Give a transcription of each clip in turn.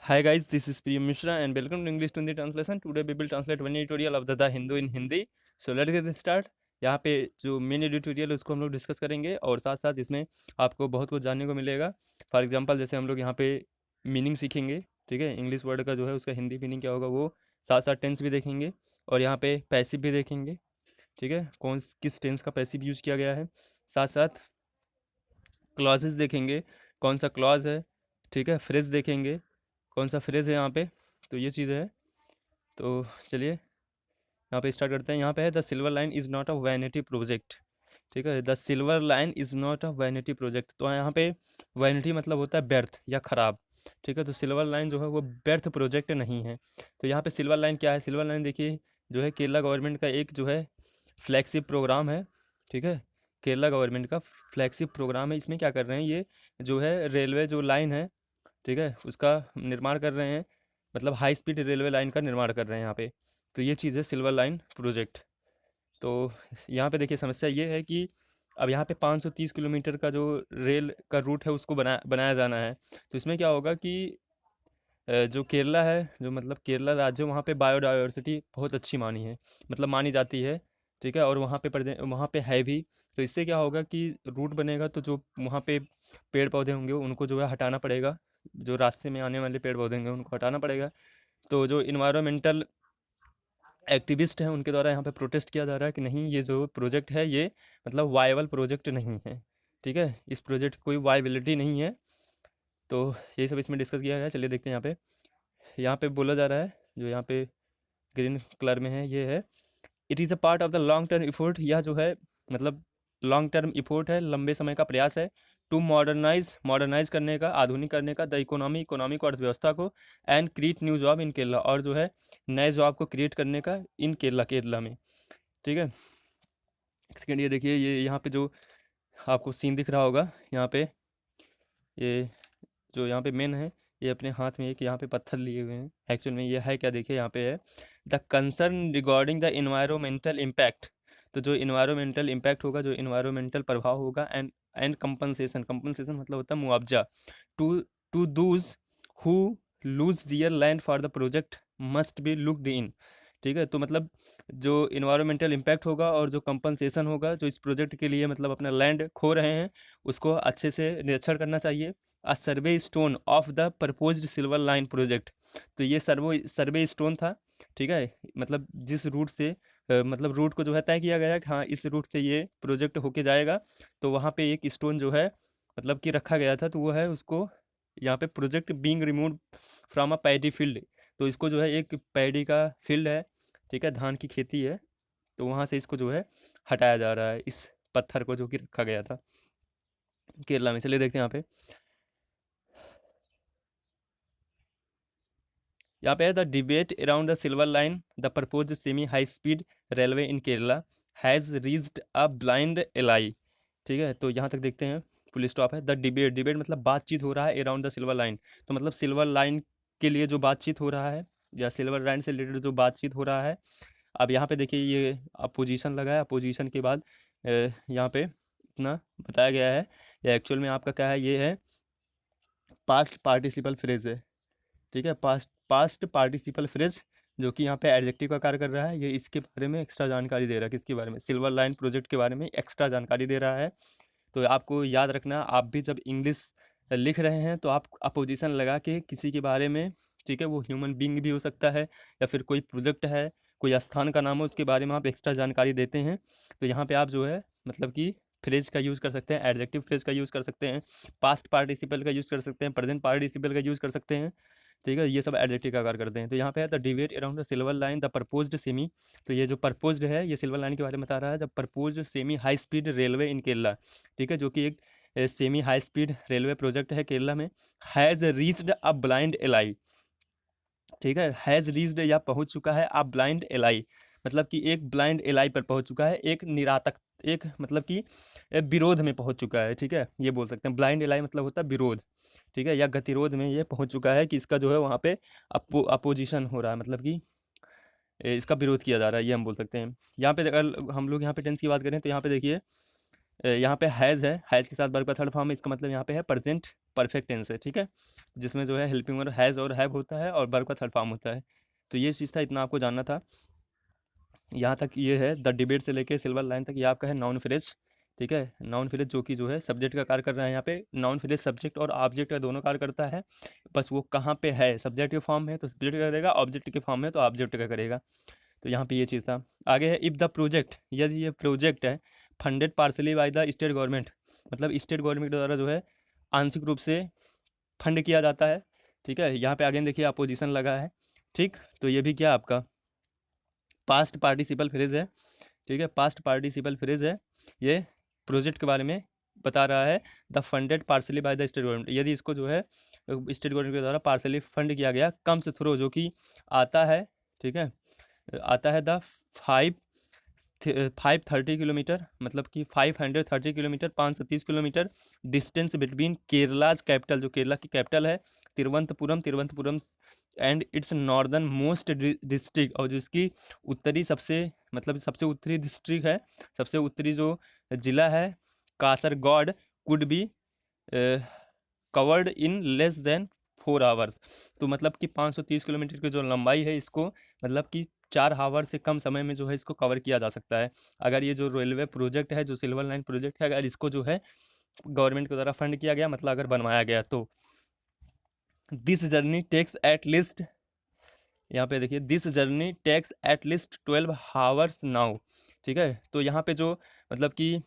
Hi guys, this is Priyam Mishra and welcome to English to Hindi Translation. Today we will translate one editorial of the Hindu in Hindi. So let's get start. यहाँ पे जो main editorial है उसको हम लोग discuss करेंगे और साथ साथ इसमें आपको बहुत कुछ जानने को मिलेगा. फॉर एग्जांपल जैसे हम लोग यहाँ पे मीनिंग सीखेंगे, ठीक है, इंग्लिश वर्ड का जो है उसका हिंदी मीनिंग क्या होगा वो, साथ साथ टेंस भी देखेंगे और यहाँ पे पैसिव भी देखेंगे, ठीक है, किस टेंस का पैसिव यूज़ किया गया है. साथ साथ क्लॉजेस देखेंगे, कौन सा क्लॉज है, ठीक है, फ्रेज देखेंगे, कौन सा फ्रेज है यहाँ पे. तो ये चीज़ है. तो चलिए यहाँ पे स्टार्ट करते हैं. यहाँ पे है the silver line is not a vanity project, ठीक है. The silver line is not a vanity project. तो यहाँ पे वैनिटी मतलब होता है व्यर्थ या खराब, ठीक है. तो सिल्वर लाइन जो है वो व्यर्थ प्रोजेक्ट नहीं है. तो यहाँ पे सिल्वर लाइन क्या है? सिल्वर लाइन देखिए जो है केरला गवर्नमेंट का एक जो है फ्लैगशिप प्रोग्राम है, ठीक है. केरला गवर्नमेंट का फ्लैगशिप प्रोग्राम है. इसमें क्या कर रहे हैं, ये जो है रेलवे जो लाइन है, ठीक है, उसका निर्माण कर रहे हैं. मतलब हाई स्पीड रेलवे लाइन का निर्माण कर रहे हैं यहाँ पे. तो ये चीज़ है सिल्वर लाइन प्रोजेक्ट. तो यहाँ पे देखिए समस्या ये है कि अब यहाँ पे 530 किलोमीटर का जो रेल का रूट है उसको बनाया जाना है. तो इसमें क्या होगा कि जो केरला है, जो मतलब केरला राज्य, वहाँ पे बायोडाइवर्सिटी बहुत अच्छी मानी है, मतलब मानी जाती है, ठीक है. और वहाँ पे है भी. तो इससे क्या होगा कि रूट बनेगा तो जो वहाँ पे पेड़ पौधे होंगे उनको जो है हटाना पड़ेगा. जो रास्ते में आने वाले पेड़ पौधे होंगे उनको हटाना पड़ेगा. तो जो इन्वायरमेंटल एक्टिविस्ट हैं उनके द्वारा यहाँ पे प्रोटेस्ट किया जा रहा है कि नहीं, ये जो प्रोजेक्ट है ये मतलब वायबल प्रोजेक्ट नहीं है, ठीक है. इस प्रोजेक्ट की कोई वायबिलिटी नहीं है. तो ये सब इसमें डिस्कस किया गया है. चलिए देखते हैं. यहाँ पे बोला जा रहा है, जो यहाँ पे ग्रीन कलर में है, ये है it is a part of the long term effort. यह जो है मतलब लॉन्ग टर्म इफोर्ट है, लंबे समय का प्रयास है. टू मॉडर्नाइज करने का, आधुनिक करने का, द इकोनॉमी को, अर्थव्यवस्था को, and create new job in Kerala, और जो है नए जॉब को क्रिएट करने का इन केरला में, ठीक है. सेकेंड ये देखिए, ये यहाँ पे जो आपको सीन दिख रहा होगा, यहाँ पे ये जो यहाँ पे मेन है, ये अपने हाथ में एक यहाँ पे पत्थर लिए हुए हैं. एक्चुअल में ये है क्या, देखिए यहाँ पे है the concern regarding the environmental impact. तो जो इन्वायरमेंटल इम्पैक्ट होगा, जो इन्वायरमेंटल प्रभाव होगा, एंड कंपनसेशन मतलब होता है मुआवजा, to to those who lose their land for the project must be looked in, ठीक है. तो मतलब जो इन्वायरमेंटल इम्पैक्ट होगा और जो कंपनसेशन होगा, जो इस प्रोजेक्ट के लिए मतलब अपना लैंड खो रहे हैं, उसको अच्छे से निरीक्षण करना चाहिए. A survey stone of the proposed silver line project. तो ये सर्वे स्टोन था, ठीक है. मतलब जिस रूट से मतलब रूट को जो है तय किया गया है कि हाँ इस रूट से ये प्रोजेक्ट होके जाएगा. तो वहाँ पे एक स्टोन जो है मतलब कि रखा गया था. तो वो है उसको यहाँ पे project being remove from a paddy field. तो इसको जो है एक पैडी का फील्ड है, ठीक है, धान की खेती है. तो वहाँ से इसको जो है हटाया जा रहा है, इस पत्थर को जो कि रखा गया था केरला में. चलिए देखते हैं. यहाँ पे है the debate around the silver line, the proposed semi high speed railway in Kerala has reached a blind alley, ठीक है. तो यहाँ तक देखते हैं. फुल स्टॉप है. द डिबेट मतलब बातचीत हो रहा है अराउंड द सिल्वर लाइन. तो मतलब सिल्वर लाइन के लिए जो बातचीत हो रहा है या सिल्वर लाइन से रिलेटेड जो बातचीत हो रहा है. अब यहाँ पे देखिए ये अपोजिशन लगा है. अपोजिशन के बाद यहाँ पे इतना बताया गया है. ये एक्चुअल में आपका क्या है, ये है पास्ट पार्टिसिपल फ्रेज है, ठीक है. पास्ट पार्टिसिपल फ्रेज जो कि यहाँ पे एडजेक्टिव का कार्य कर रहा है. ये इसके बारे में एक्स्ट्रा जानकारी दे रहा है. किसके बारे में? सिल्वर लाइन प्रोजेक्ट के बारे में एक्स्ट्रा जानकारी दे रहा है. तो आपको याद रखना, आप भी जब इंग्लिश लिख रहे हैं तो आप अपोजिशन लगा के किसी के बारे में, ठीक है, वो ह्यूमन बींग भी हो सकता है या फिर कोई प्रोजेक्ट है, कोई स्थान का नाम हो, उसके बारे में आप एक्स्ट्रा जानकारी देते हैं. तो यहाँ पे आप जो है मतलब कि फ्रेज का यूज़ कर सकते हैं, एडजेक्टिव फ्रेज का यूज़ कर सकते हैं, पास्ट पार्टिसिपल का यूज़ कर सकते हैं, प्रेजेंट पार्टिसिपल का यूज़ कर सकते हैं, ठीक है. ये सब एडजेक्टिव का कार्य करते हैं. तो यहाँ पे है the debate around the silver line, the proposed semi. तो ये जो प्रपोज्ड है ये सिल्वर लाइन के बारे में बता रहा है. The proposed semi high speed railway in Kerala, ठीक है, जो कि एक semi high speed railway project है केरला में. Has reached a blind alley, ठीक है. हैज़ रीच्ड या पहुंच चुका है. अ ब्लाइंड एलाई मतलब कि एक ब्लाइंड एलाई पर पहुंच चुका है, एक निरातक, एक मतलब कि विरोध में पहुंच चुका है, ठीक है. ये बोल सकते हैं ब्लाइंड एलाई मतलब होता है विरोध, ठीक है, या गतिरोध में ये पहुंच चुका है कि इसका जो है वहाँ पे अपोजिशन हो रहा है, मतलब कि इसका विरोध किया जा रहा है, ये हम बोल सकते हैं. यहाँ पे अगर हम लोग यहाँ पे टेंस की बात करें तो यहाँ पे देखिए यहाँ पे हैज़ है, हैज़ के साथ वर्ब का थर्ड फॉर्म है, इसका मतलब यहाँ पे है प्रेजेंट परफेक्ट टेंस है, ठीक है, जिसमें जो है हेल्पिंग वर्ब हैज़ और हैव होता है और वर्ब का थर्ड फॉर्म होता है। तो ये चीज़ था, इतना आपको जानना था। यहाँ तक ये है, द डिबेट से लेके सिल्वर लाइन तक ये आपका है नाउन फ्रेज, ठीक है। नाउन फ्रेज जो कि जो है सब्जेक्ट का कार्य कर रहा है, यहाँ पे नाउन फ्रेज सब्जेक्ट और ऑब्जेक्ट का दोनों कार्य करता है, बस वो कहाँ पे है, सब्जेक्ट के फॉर्म है तो सब्जेक्ट का करेगा, ऑब्जेक्ट के फॉर्म है तो ऑब्जेक्ट का करेगा। तो यहाँ पे ये चीज़ था। आगे है, इफ़ द प्रोजेक्ट, यदि ये प्रोजेक्ट है funded partially by the state government, मतलब स्टेट गवर्नमेंट द्वारा जो है आंशिक रूप से फंड किया जाता है, ठीक है। यहाँ पे आगे देखिए अपोजिशन लगा है, ठीक। तो ये भी क्या आपका पास्ट पार्टिसिपल फ्रेज है, ठीक है, पास्ट पार्टिसिपल फ्रेज है। ये प्रोजेक्ट के बारे में बता रहा है, the funded partially by the state government, यदि इसको जो है स्टेट गवर्नमेंट के द्वारा पार्सली फंड किया गया, कम्स थ्रू जो कि आता है, ठीक है, आता है द 530 किलोमीटर, मतलब कि 530 kilometre, 530 kilometre distance between Kerala's capital, जो केरला की कैपिटल है Thiruvananthapuram and it's northern most district, और जो इसकी उत्तरी सबसे, मतलब सबसे उत्तरी डिस्ट्रिक्ट है, सबसे उत्तरी जो जिला है Kasaragod, could be covered in less than 4 hours. तो मतलब कि 530 किलोमीटर की जो लंबाई है, इसको मतलब कि 4 आवर से कम समय में जो है इसको कवर किया जा सकता है, अगर ये जो रेलवे प्रोजेक्ट है, जो सिल्वर लाइन प्रोजेक्ट है, अगर इसको जो है गवर्नमेंट के द्वारा फंड किया गया, मतलब अगर बनवाया गया तो। This journey takes at least, यहाँ पे देखिए, this journey takes at least 12 hours now, ठीक है। तो यहाँ पे जो मतलब कि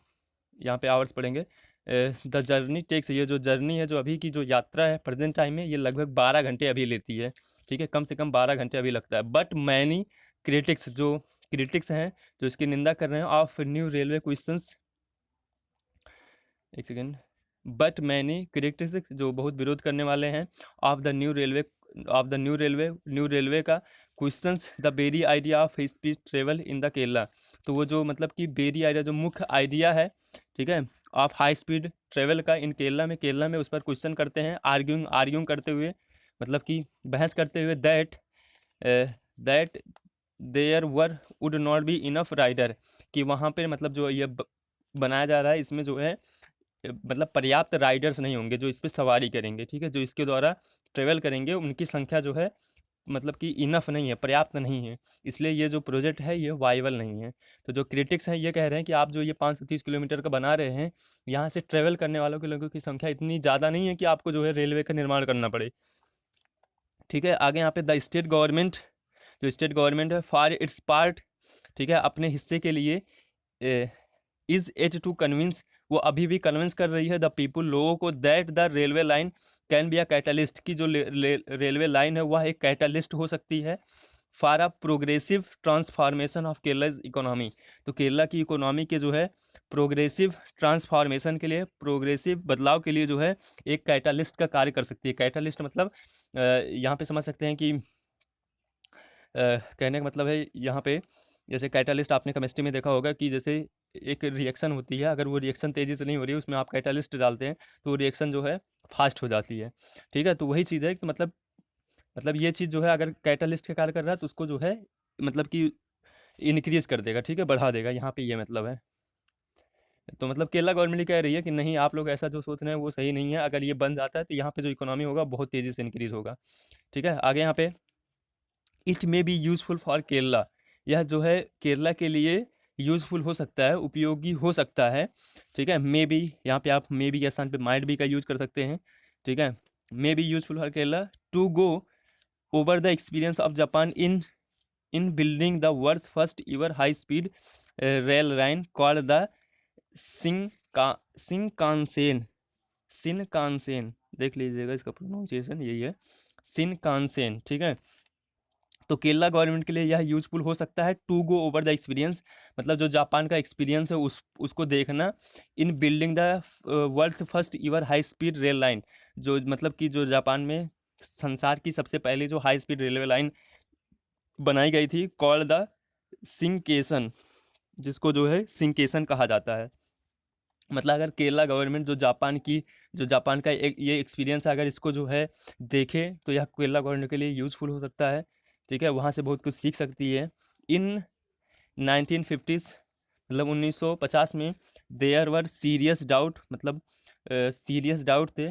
यहाँ पे आवर्स पढ़ेंगे, द जर्नी टेक्स, ये जो जर्नी है, जो अभी की जो यात्रा है प्रेजेंट टाइम में, ये लगभग 12 घंटे अभी लेती है, ठीक है, कम से कम 12 घंटे अभी लगता है। बट मैनी क्रिटिक्स, जो क्रिटिक्स हैं जो इसकी निंदा कर रहे हैं ऑफ न्यू रेलवे क्वेश्चंस, एक सेकेंड, बट मैनी क्रिटिक्स, जो बहुत विरोध करने वाले हैं of the new railway, of the new railway का questions the very idea of speed travel in the Kerala. तो वो जो मतलब कि वेरी आइडिया, जो मुख्य आइडिया है, ठीक है, ऑफ हाई स्पीड ट्रेवल का इन केरला में उस पर क्वेश्चन करते हैं, आर्ग्यूइंग करते हुए, मतलब कि बहस करते हुए, that there would not be enough rider, कि वहाँ पे मतलब जो ये बनाया जा रहा है, इसमें जो है मतलब पर्याप्त राइडर्स नहीं होंगे जो इस पर सवारी करेंगे, ठीक है, जो इसके द्वारा ट्रेवल करेंगे, उनकी संख्या जो है मतलब कि इनफ नहीं है, पर्याप्त नहीं है, इसलिए ये जो प्रोजेक्ट है ये वाइबल नहीं है। तो जो क्रिटिक्स हैं ये कह रहे हैं कि आप जो ये 530 किलोमीटर का बना रहे हैं, यहाँ से ट्रेवल करने वालों के लोगों की संख्या इतनी ज़्यादा नहीं है कि आपको जो है रेलवे का निर्माण करना पड़े, ठीक है। आगे यहाँ पे द स्टेट गवर्नमेंट, जो स्टेट गवर्नमेंट है फॉर इट्स पार्ट, ठीक है, अपने हिस्से के लिए इज एट टू कन्विंस, वो अभी भी कन्विंस कर रही है द पीपुल, लोगों को, that the railway line can be a catalyst, की जो रेलवे लाइन है वह एक कैटलिस्ट हो सकती है for a progressive transformation of Kerala economy. तो केरला की इकोनॉमी के जो है प्रोग्रेसिव ट्रांसफॉर्मेशन के लिए, प्रोग्रेसिव बदलाव के लिए जो है एक कैटलिस्ट का कार्य कर सकती है। कैटलिस्ट मतलब यहाँ पे समझ सकते हैं कि कहने का मतलब है यहाँ पे, जैसे कैटालिस्ट आपने केमिस्ट्री में देखा होगा कि जैसे एक रिएक्शन होती है, अगर वो रिएक्शन तेज़ी से नहीं हो रही है, उसमें आप कैटालिस्ट डालते हैं तो वो रिएक्शन जो है फास्ट हो जाती है, ठीक है। तो वही चीज़ है कि मतलब ये चीज़ जो है अगर कैटालिस्ट का कार्य कर रहा है तो उसको जो है मतलब कि इनक्रीज कर देगा, ठीक है, बढ़ा देगा, यहाँ पे ये मतलब है। तो मतलब केरला गवर्नमेंट कह रही है कि नहीं, आप लोग ऐसा जो सोच रहे हैं वो सही नहीं है, अगर ये बन जाता है तो यहाँ पे जो इकोनॉमी होगा बहुत तेज़ी से इंक्रीज होगा, ठीक है। आगे यहाँ पे it may be useful for Kerala, यह जो है केरला के लिए यूजफुल हो सकता है, उपयोगी हो सकता है, ठीक है। मे बी, यहाँ पे आप मे बी के स्थान पे माइट बी का यूज कर सकते हैं, ठीक है। May be useful for Kerala to go over the experience of Japan in building the world's first ever high speed rail line called the Shinkansen, Shinkansen, देख लीजिएगा इसका प्रोनाउंसिएशन यही है, शिनकानसेन, ठीक है। तो केरला गवर्नमेंट के लिए यह यूजफुल हो सकता है to go over the experience, मतलब जो जापान का एक्सपीरियंस है उसको देखना, in building the world's first ever high speed rail line, जो मतलब कि जो जापान में संसार की सबसे पहली जो हाई स्पीड रेलवे लाइन बनाई गई थी, कॉल्ड द सिंकेसन, जिसको जो है सिंकेसन कहा जाता है। मतलब अगर केरला गवर्नमेंट जो जापान का ये एक्सपीरियंस है, अगर इसको जो है देखे तो यह केरला गवर्नमेंट के लिए यूजफुल हो सकता है, ठीक है, वहाँ से बहुत कुछ सीख सकती है। इन 1950s मतलब 1950 में देयर वर सीरियस डाउट, मतलब सीरियस डाउट थे,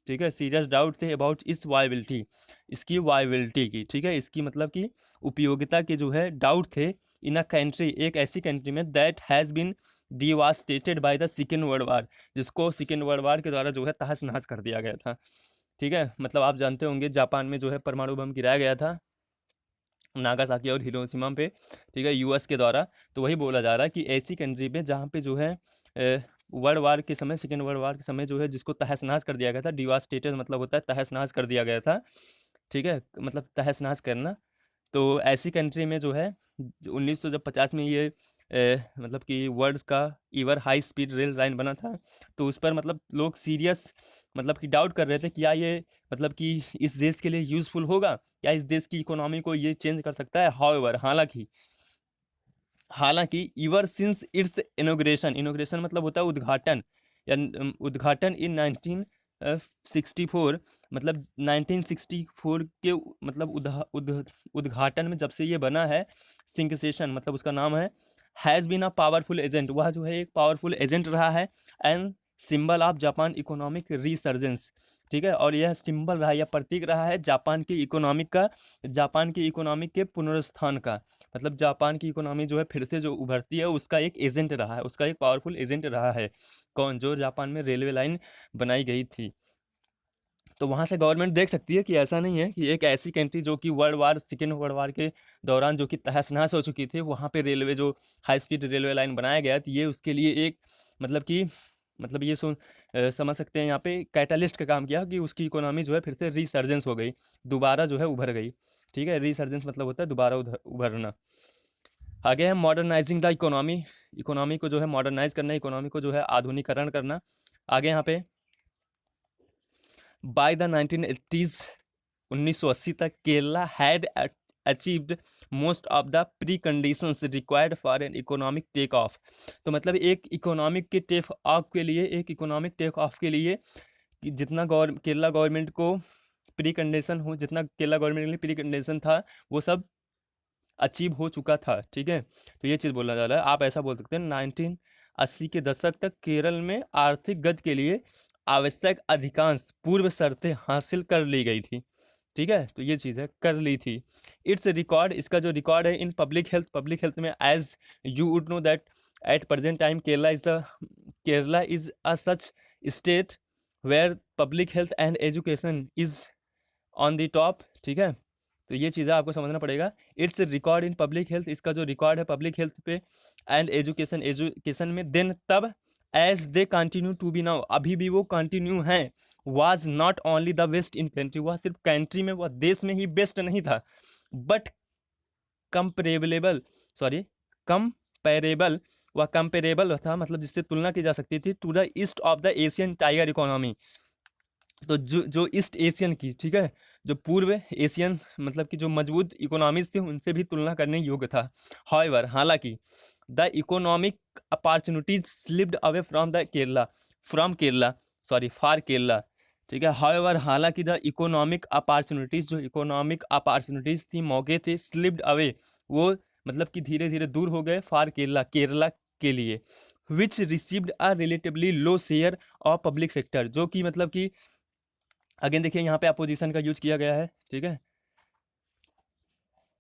ठीक है, सीरियस डाउट थे अबाउट इस वायबिलिटी, इसकी वायबिलिटी की, ठीक है, इसकी मतलब कि उपयोगिता के जो है डाउट थे इन अ कंट्री, एक ऐसी कंट्री में that has been devastated by the second world war, जिसको सेकेंड वर्ल्ड वार के द्वारा जो है तहस नहस कर दिया गया था, ठीक है। मतलब आप जानते होंगे जापान में जो है परमाणु बम गिराया गया था नागासाकी और हिरोशिमा पे, ठीक है, यूएस के द्वारा। तो वही बोला जा रहा है कि ऐसी कंट्री में जहाँ पे जो है वर्ल्ड वार के समय, सेकेंड वर्ल्ड वार के समय जो है जिसको तहस नहस कर दिया गया था, डिवास्टेटेड मतलब होता है तहस नहस कर दिया गया था, ठीक है, मतलब तहस नहस करना। तो ऐसी कंट्री में जो है 1950 में ये मतलब कि वर्ल्ड का ईवर हाई स्पीड रेल लाइन बना था, तो उस पर मतलब लोग सीरियस मतलब कि डाउट कर रहे थे कि क्या ये मतलब कि इस देश के लिए यूज़फुल होगा, क्या इस देश की इकोनॉमी को ये चेंज कर सकता है। हाउएवर, हालांकि हालांकि इवर सिंस इट्स इनोग्रेशन, इनोग्रेशन मतलब होता है उद्घाटन, या उद्घाटन इन 1964, मतलब 1964 के मतलब उद्घाटन में जब से ये बना है, सिंकसेशन मतलब उसका नाम है, has been a powerful agent, वह जो है एक पावरफुल एजेंट रहा है, and symbol of Japan economic resurgence, ठीक है, और यह सिंबल रहा, यह प्रतीक रहा है जापान की इकोनॉमिक का, जापान की इकोनॉमिक के पुनरुत्थान का, मतलब जापान की इकोनॉमी जो है फिर से जो उभरती है उसका एक एजेंट रहा है, उसका एक पावरफुल एजेंट रहा है। कौन? जो जापान में रेलवे लाइन बनाई गई थी। तो वहाँ से गवर्नमेंट देख सकती है कि ऐसा नहीं है कि एक ऐसी कंट्री जो कि वर्ल्ड वार, सेकेंड वर्ल्ड वार के दौरान जो कि तहस नहस हो चुकी थी, वहाँ पे रेलवे जो हाई स्पीड रेलवे लाइन बनाया गया, तो ये उसके लिए एक मतलब कि मतलब ये समझ सकते हैं यहाँ पे कैटलिस्ट का काम किया कि उसकी इकोनॉमी जो है फिर से रिसर्जेंस हो गई, दोबारा जो है उभर गई, ठीक है। रिसर्जेंस मतलब होता है दोबारा उभरना। आगे है मॉडर्नाइजिंग द इकोनॉमी, इकोनॉमी को जो है मॉडर्नाइज करना, इकोनॉमी को जो है आधुनिकरण करना। आगे यहाँ पे बाय द 1980s, 1980 तक Kerala had achieved most of the pre conditions required for an economic take off. तो मतलब एक इकोनॉमिक के टेक ऑफ के लिए, एक इकोनॉमिक टेक ऑफ के लिए कि जितना केरला गवर्नमेंट को प्री कंडीशन हो, जितना केरला गवर्नमेंट के लिए प्री कंडीशन था, वो सब अचीव हो चुका था, ठीक है। तो ये चीज़ बोलना जा रहा है, आप ऐसा बोल सकते हैं 1980 के दशक तक केरल में आर्थिक गति के लिए आवश्यक अधिकांश पूर्व शर्तें हासिल कर ली गई थी, ठीक है। तो ये चीज़ है, कर ली थी। इट्स रिकॉर्ड, इसका जो रिकॉर्ड है इन पब्लिक हेल्थ में, as you would know that at present time Kerala is a such state where public health and education is on the top, ठीक है। तो ये चीज़ें आपको समझना पड़ेगा। It's record in public health, इसका जो रिकॉर्ड है पब्लिक हेल्थ पे, एंड एजुकेशन में, देन तब, as they continue to be now, अभी भी वो कंटिन्यू हैं, was not only the best in country, वह सिर्फ कंट्री में, वह देश में ही बेस्ट नहीं था, बट कंपेरेबल, सॉरी कंपेरेबल, वह कंपेरेबल था, मतलब जिससे तुलना की जा सकती थी, to the east of the Asian tiger economy. तो जो ईस्ट एशियन की, ठीक है, जो पूर्व एशियन मतलब कि जो मजबूत इकोनॉमीज थी उनसे भी तुलना करने योग्य था। हाउएवर, हालांकि the economic opportunities slipped away from Kerala, sorry for Kerala, ठीक है। हाउएवर, हालांकि द इकोनॉमिक अपॉर्चुनिटीज, जो इकोनॉमिक अपॉर्चुनिटीज थी, मौके थे, स्लिप्ड अवे, वो मतलब कि धीरे धीरे दूर हो गए, फॉर केरला, केरला के लिए, which received a relatively low share of public sector, जो कि मतलब कि अगेन देखिए यहाँ पे अपोजिशन का यूज किया गया है, ठीक है,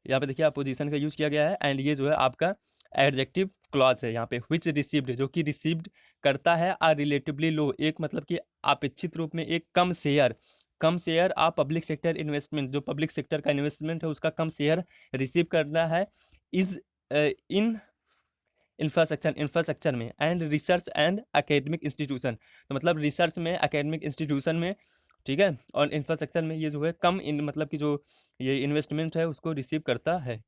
यहाँ पे देखिए अपोजिशन का यूज किया गया है, एंड ये जो है आपका एडजेक्टिव क्लॉज है यहाँ पे, विच रिसीव्ड, जो कि रिसीव्ड करता है, आ रिलेटिवली लो, एक मतलब कि अपेक्षित रूप में एक कम शेयर आ पब्लिक सेक्टर इन्वेस्टमेंट, जो पब्लिक सेक्टर का इन्वेस्टमेंट है उसका कम शेयर रिसीव करना है, इज इन इंफ्रास्ट्रक्चर में, and research and academic institution, तो मतलब रिसर्च में, एकेडमिक इंस्टीट्यूशन में, ठीक है, और इंफ्रास्ट्रक्चर में ये जो है कम इन मतलब कि जो ये इन्वेस्टमेंट है उसको रिसीव करता है।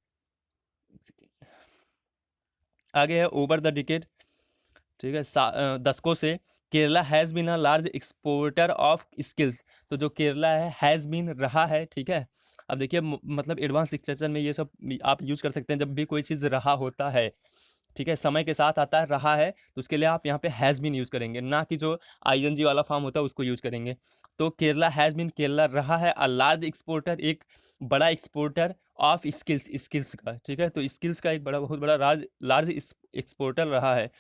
आगे है ओवर द डिकेड, ठीक है, दशकों से Kerala has been a large exporter of skills, तो जो केरला है हैज़ बीन रहा है, ठीक है। अब देखिए मतलब एडवांस लिटरेचर में ये सब आप यूज कर सकते हैं, जब भी कोई चीज़ रहा होता है, ठीक है, समय के साथ आता है रहा है, तो उसके लिए आप यहाँ पे हैज़ बीन यूज करेंगे, ना कि जो आईएनजी वाला फॉर्म होता है उसको यूज करेंगे। तो केरला हैज़ बीन, केरला रहा है अ लार्ज एक्सपोर्टर, एक बड़ा एक्सपोर्टर ऑफ स्किल्स, स्किल्स का, ठीक है। तो स्किल्स का एक बहुत बड़ा लार्ज एक्सपोर्टर रहा है।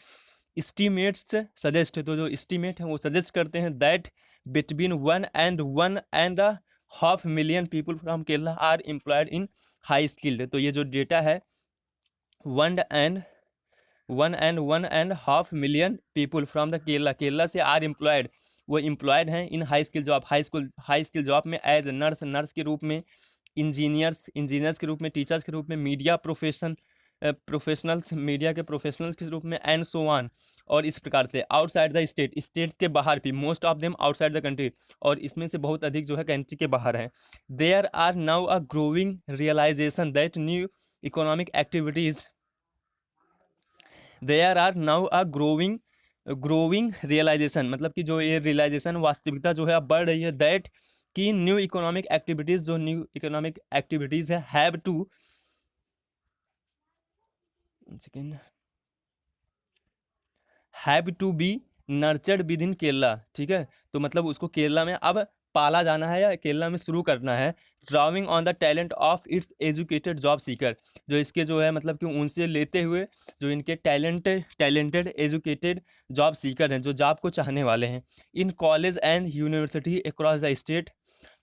एस्टीमेट्स सजेस्ट, तो जो एस्टीमेट है वो सजेस्ट करते हैं that between 1.5 million people from Kerala are employed in high skilled. तो ये जो डेटा है 1.5 million people from the Kerala से आर एम्प्लॉयड, वो एम्प्लॉयड हैं in high skill job, high skill job में एज नर्स के रूप में, इंजीनियर्स के रूप में, टीचर्स के रूप में, मीडिया प्रोफेशनल्स, मीडिया के प्रोफेशनल्स के रूप में, एंड सो ऑन। और इस प्रकार से आउटसाइड द स्टेट के बाहर भी, most of them outside the country, और इसमें से बहुत अधिक जो है कंट्री के बाहर है। There are now a growing realization that new economic activities, there are now a growing realization, मतलब कि जो ये रियलाइजेशन वास्तविकता जो है अब बढ़ रही है, दैट कि न्यू इकोनॉमिक एक्टिविटीज, जो न्यू इकोनॉमिक एक्टिविटीज है have to be nurtured within Kerala. ठीक है, तो मतलब उसको केरला में अब पाला जाना है या केरला में शुरू करना है। Drawing on the talent of its educated job seeker, जो इसके जो है मतलब कि उनसे लेते हुए जो इनके टैलेंटेड एजुकेटेड जॉब सीकर हैं, जो जॉब को चाहने वाले हैं, in college and university across the state,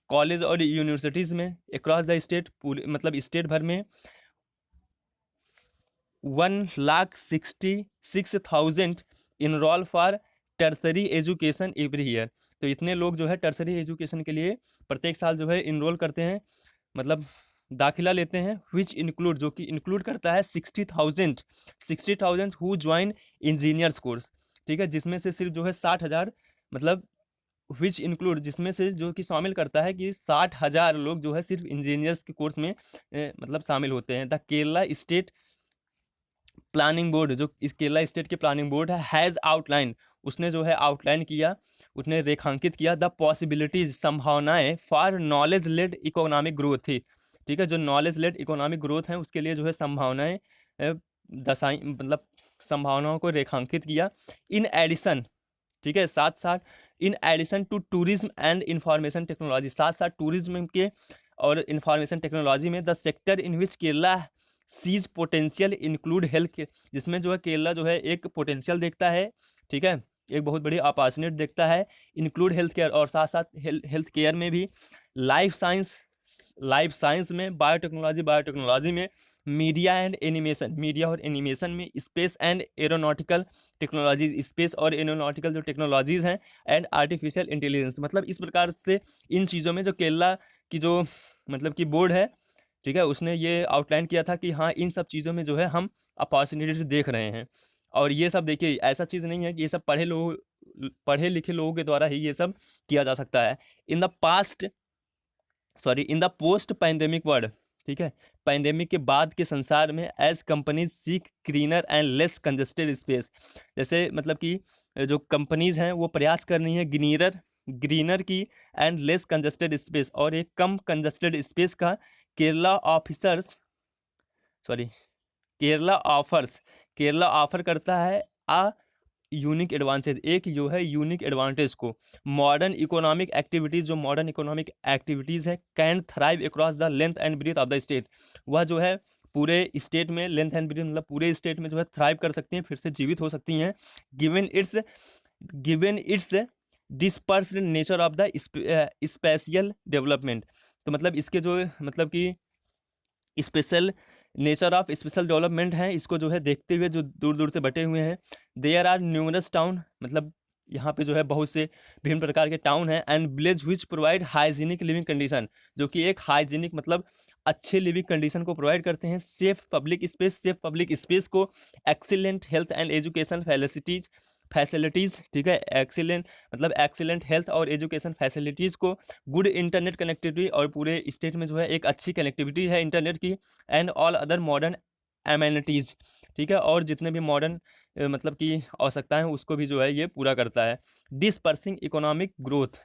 college और यूनिवर्सिटीज़ में अक्रॉस द स्टेट, पूरे मतलब स्टेट भर में 1,66,000 enroll for tertiary education every year. तो इतने लोग जो है टर्सरी एजुकेशन के लिए प्रत्येक साल जो है इनरोल करते हैं, मतलब दाखिला लेते हैं, विच इंक्लूड, जो कि इंक्लूड करता है 60,000 हु ज्वाइन इंजीनियर्स कोर्स। ठीक है, जिसमें से सिर्फ जो है 60,000, मतलब विच इंक्लूड, जिसमें से जो कि शामिल करता है कि 60,000 लोग जो है सिर्फ इंजीनियर्स के कोर्स में मतलब शामिल होते हैं। The Kerala state planning board, जो इस केरला स्टेट के प्लानिंग बोर्ड है, हैज़ आउटलाइन, उसने जो है आउटलाइन किया, उसने रेखांकित किया द पॉसिबिलिटीज, संभावनाएं for knowledge led economic growth थी। ठीक है, जो नॉलेज लेड इकोनॉमिक ग्रोथ है उसके लिए जो है संभावनाएं दर्शाई, मतलब संभावनाओं को रेखांकित किया। इन एडिशन, ठीक है, साथ साथ in addition to tourism and information technology, साथ साथ टूरिज्म के और इंफॉर्मेशन टेक्नोलॉजी में the sector in which Kerala sees potential include health, जिसमें जो है केरला जो है एक पोटेंशियल देखता है। ठीक है, एक बहुत बड़ी अपॉर्चुनिटी देखता है, इंक्लूड हेल्थ केयर, और साथ साथ हेल्थ केयर में भी, लाइफ साइंस में, बायोटेक्नोलॉजी में, मीडिया एंड एनिमेशन, मीडिया और एनिमेशन में, space and aeronautical technologies, space और एरोनॉटिकल जो टेक्नोलॉजीज हैं, एंड आर्टिफिशियल इंटेलिजेंस। मतलब इस प्रकार से इन चीज़ों में जो केरला की जो मतलब कि बोर्ड है, ठीक है, उसने ये आउटलाइन किया था कि हाँ इन सब चीज़ों में जो है हम अपॉर्चुनिटीज देख रहे हैं। और ये सब देखिए ऐसा चीज़ नहीं है कि ये सब पढ़े लिखे लोगों के द्वारा ही ये सब किया जा सकता है। In the post pandemic world, ठीक है, पैंडेमिक के बाद के संसार में, as companies seek cleaner and less congested space, जैसे मतलब कि जो कंपनीज हैं वो प्रयास कर रही हैं ग्रीनर की एंड लेस कंजेस्टेड स्पेस, और एक कम कंजेस्टेड स्पेस का केरला ऑफर करता है अ यूनिक एडवांटेज, एक जो है यूनिक एडवांटेज को। मॉडर्न इकोनॉमिक एक्टिविटीज़ है can thrive across the length and breadth of the state, वह जो है पूरे स्टेट में, लेंथ एंड ब्रीथ मतलब पूरे स्टेट में जो है थ्राइव कर सकती हैं, फिर से जीवित हो सकती हैं, given its dispersed nature of the spatial development. तो मतलब इसके जो मतलब कि special nature of special development है, इसको जो है देखते हुए जो दूर दूर से बटे हुए हैं। देयर आर न्यूमरस टाउन, मतलब यहाँ पे जो है बहुत से विभिन्न प्रकार के टाउन हैं, and village which provide hygienic living condition, जो कि एक हाइजीनिक मतलब अच्छे लिविंग कंडीशन को प्रोवाइड करते हैं। सेफ पब्लिक स्पेस को, excellent health and education facilities, ठीक है, एक्सीलेंट हेल्थ और एजुकेशन फैसिलिटीज़ को, गुड इंटरनेट कनेक्टिविटी, और पूरे स्टेट में जो है एक अच्छी कनेक्टिविटी है इंटरनेट की, and all other modern amenities, ठीक है, और जितने भी मॉडर्न मतलब कि आवश्यकताएं हैं उसको भी जो है ये पूरा करता है। डिस्पर्सिंग इकोनॉमिक ग्रोथ,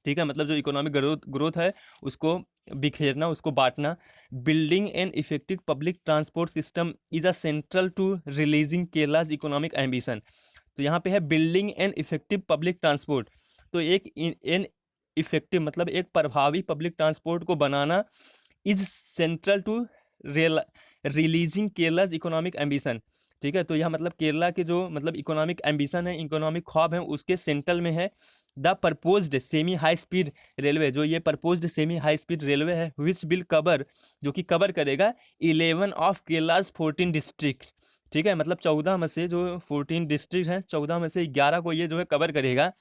ठीक है, मतलब जो इकोनॉमिक ग्रोथ है उसको बिखेरना, उसको बांटना। Building an effective public transport system is a central to releasing Kerala's economic ambition. तो यहाँ पे है building an effective public transport, तो एक एन इफेक्टिव मतलब एक प्रभावी पब्लिक ट्रांसपोर्ट को बनाना, is central to releasing Kerala's economic ambition, ठीक है। तो यह मतलब केरला के जो मतलब इकोनॉमिक एम्बिशन है, इकोनॉमिक ख्वाब है, उसके सेंट्रल में है the proposed semi high speed railway. जो ये proposed semi high speed railway है विच विल कवर, जो कि कवर करेगा 11 ऑफ केरलाज 14 डिस्ट्रिक्ट। ठीक है, मतलब 14 में से जो 14 डिस्ट्रिक्ट हैं, 14 में से 11 को ये जो है कवर करेगा।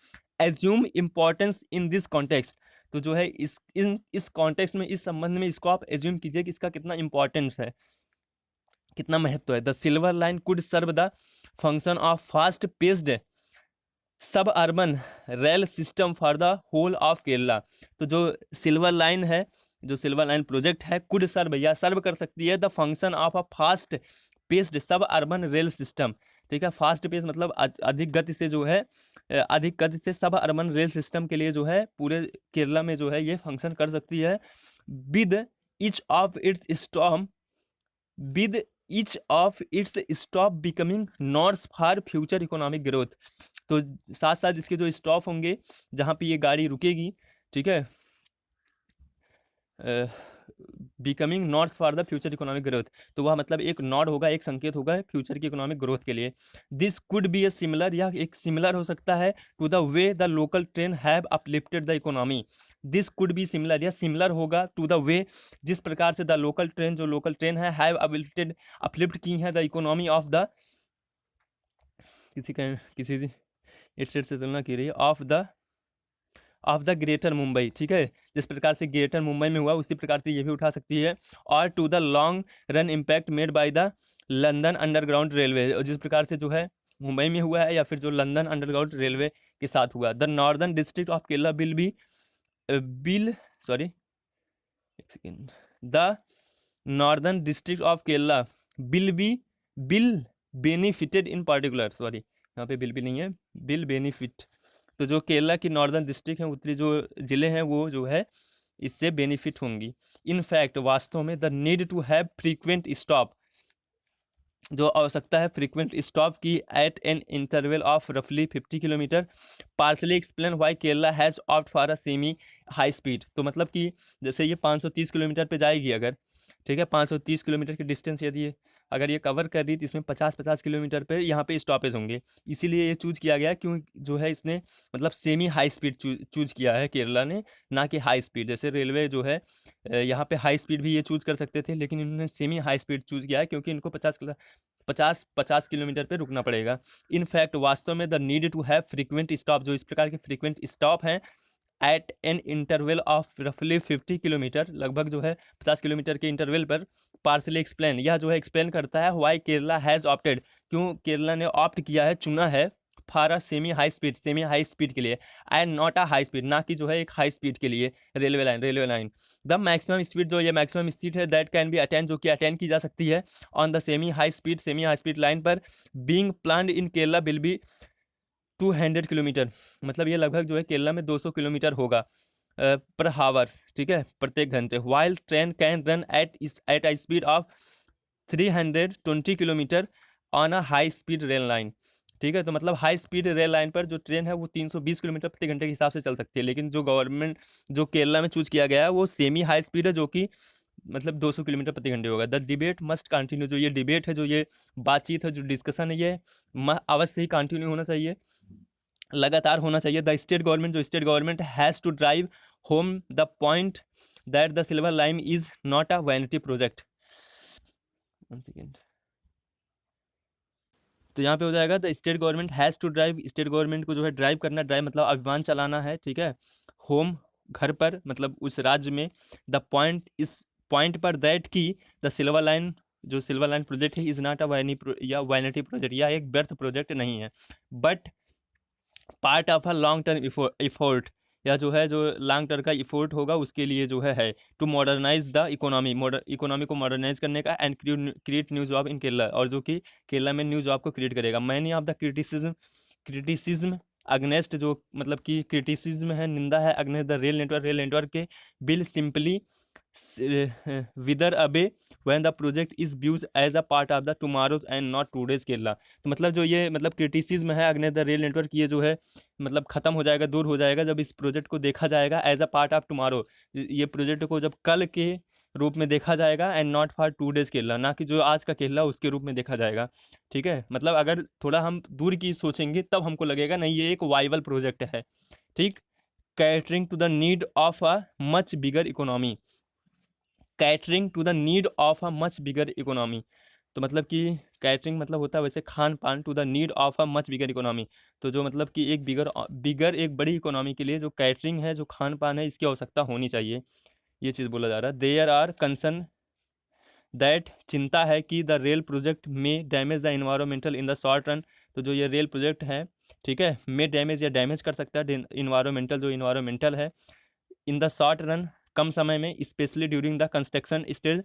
Assume importance in this context, तो जो है इस कॉन्टेक्स्ट में, इस संबंध में इसको आप एज्यूम कीजिए कि इसका कितना इंपॉर्टेंस है, कितना महत्व है। The silver line could serve the function of fast paced suburban rail system for the whole of Kerala. तो जो सिल्वर लाइन है, जो सिल्वर लाइन प्रोजेक्ट है, कुड सर्व या सर्व कर सकती है the function of a fast paced suburban rail system. ठीक है, फास्ट पेस मतलब अधिक गति से जो है, अधिक गति से सब अर्बन रेल सिस्टम के लिए जो है पूरे केरला में जो है ये फंक्शन कर सकती है। With each of its stop with each of its stop becoming north for future economic growth. तो साथ साथ इसके जो स्टॉप होंगे जहाँ पे ये गाड़ी रुकेगी, ठीक है, becoming north for the future economic growth, तो वह मतलब एक नॉड होगा, एक संकेत होगा फ्यूचर की इकोनॉमिक ग्रोथ के लिए। This could be a similar, यह एक सिमिलर हो सकता है to the way the local train have uplifted the economy. This could be similar, यह सिमिलर होगा टू द वे, जिस प्रकार से द लोकल ट्रेन, जो लोकल ट्रेन है, हैव अपलिफ्ट की है द इकोनॉमी ऑफ द, किसी इट से तुलना की रही है, ऑफ द ग्रेटर मुंबई। ठीक है, जिस प्रकार से ग्रेटर मुंबई में हुआ उसी प्रकार से ये भी उठा सकती है। और to the long run impact made by the London underground railway, और जिस प्रकार से जो है मुंबई में हुआ है या फिर जो लंदन अंडरग्राउंड रेलवे के साथ हुआ। The northern district of Kerala एक second, the northern district of Kerala will benefited in particular, sorry यहाँ पे बिल भी नहीं है, बिल बेनिफिट। तो जो केरला की नॉर्दर्न डिस्ट्रिक्ट है, उत्तरी जो जिले हैं, वो जो है इससे बेनिफिट होंगी। इनफैक्ट वास्तव में the need to have frequent stop, जो आवश्यकता है फ्रीक्वेंट स्टॉप की एट एन इंटरवल ऑफ रफली 50 kilometre partly explain why Kerala has opt for a semi high speed. तो मतलब कि जैसे ये 530 किलोमीटर पे जाएगी अगर, ठीक है, 530 किलोमीटर की डिस्टेंस यदि अगर ये कवर कर रही तो इसमें 50-50 किलोमीटर पे यहाँ पे स्टॉपेज होंगे। इसीलिए ये चूज किया गया, क्यों जो है इसने मतलब सेमी हाई स्पीड चूज किया है केरला ने, ना कि हाई स्पीड। जैसे रेलवे जो है यहाँ पे हाई स्पीड भी ये चूज कर सकते थे, लेकिन इन्होंने सेमी हाई स्पीड चूज किया है क्योंकि इनको 50 किलोमीटर पे रुकना पड़ेगा। इनफैक्ट वास्तव में the need to have frequent stop, जो इस प्रकार के फ्रीक्वेंट स्टॉप हैं एट एन इंटरवल ऑफ रफली 50 किलोमीटर, लगभग जो है 50 किलोमीटर के इंटरवल पर, पार्सली एक्सप्लेन, यह जो है एक्सप्लेन करता है व्हाई केरला हैज़ ऑप्टेड, क्यों केरला ने ऑप्ट किया है, चुना है, for a semi high speed के लिए, and not a high speed, ना कि जो है एक हाई स्पीड के लिए railway line. The maximum speed, जो ये मैक्सिमम स्पीड है, दैट कैन बी अटेन, जो कि अटेन की जा सकती है on the semi high speed line पर, being planned in Kerala will be 200 kilometre, मतलब ये लगभग जो है केरला में 200 किलोमीटर होगा पर हावर, ठीक है, प्रत्येक घंटे। While train can run at a speed of 320 kilometre on a high speed rail line. ठीक है, तो मतलब हाई स्पीड रेल लाइन पर जो ट्रेन है वो 320 किलोमीटर प्रति घंटे के हिसाब से चल सकती है, लेकिन जो केरला में चूज किया गया है वो सेमी हाई स्पीड है, जो कि मतलब 200 किलोमीटर प्रति घंटे होगा। द डिबेट मस्ट कंटिन्यू, जो ये डिबेट है, जो ये बातचीत है, जो डिस्कशन है, ये अवश्य ही कंटिन्यू होना चाहिए, लगातार होना चाहिए। The state government has to drive home the point that the silver line is not a vanity project. One second, तो यहाँ पे हो जाएगा the state government has to drive, state government को जो है ड्राइव करना, ड्राइव मतलब अभिमान चलाना है, ठीक है, होम घर पर, मतलब उस राज्य में, द पॉइंट इस पॉइंट पर दैट की द सिल्वर लाइन, जो सिल्वर लाइन प्रोजेक्ट है, is not a vanity project, या एक व्यर्थ प्रोजेक्ट नहीं है, but part of a long term effort, या जो है जो लॉन्ग टर्म का इफोर्ट होगा उसके लिए जो है टू मॉडर्नाइज द इकोनॉमी को मॉडर्नाइज करने का, and create new job in Kerala, और जो कि केरला में न्यू जॉब को क्रिएट करेगा। Many of the criticism against, जो मतलब कि क्रिटिसिज्म है, निंदा है, अगनेस्ट द रेल नेटवर्क के, will simply wither away when the project is views as a part of the tomorrow's and not today's Kerala. तो मतलब जो ये मतलब क्रिटिसिज्म है अगेंस्ट द रेल नेटवर्क, ये जो है मतलब खत्म हो जाएगा, दूर हो जाएगा, जब इस प्रोजेक्ट को देखा जाएगा as a part of tomorrow, ये प्रोजेक्ट को जब कल के रूप में देखा जाएगा, and not for today's Kerala, ना कि जो आज का केरला उसके रूप में देखा जाएगा। ठीक है, मतलब अगर थोड़ा हम दूर की सोचेंगे तब हमको लगेगा नहीं ये एक वाइबल प्रोजेक्ट है। ठीक, catering to the need of a much bigger economy, catering to the need of a much bigger economy, तो मतलब कि कैटरिंग मतलब होता है वैसे खान पान, to the need of a much bigger economy, तो जो मतलब कि एक बिगर एक बड़ी इकोनॉमी के लिए जो कैटरिंग है, जो खान पान है, इसकी आवश्यकता होनी चाहिए, ये चीज़ बोला जा रहा है। देयर आर कंसर्न दैट, चिंता है कि द रेल प्रोजेक्ट में damage the environmental in the short run, तो जो ये रेल प्रोजेक्ट है, ठीक है, में डैमेज या डैमेज कर सकता है इन्वायरमेंटल, जो इन्वायरमेंटल है, इन द शॉर्ट रन, कम समय में, specially during the construction stage,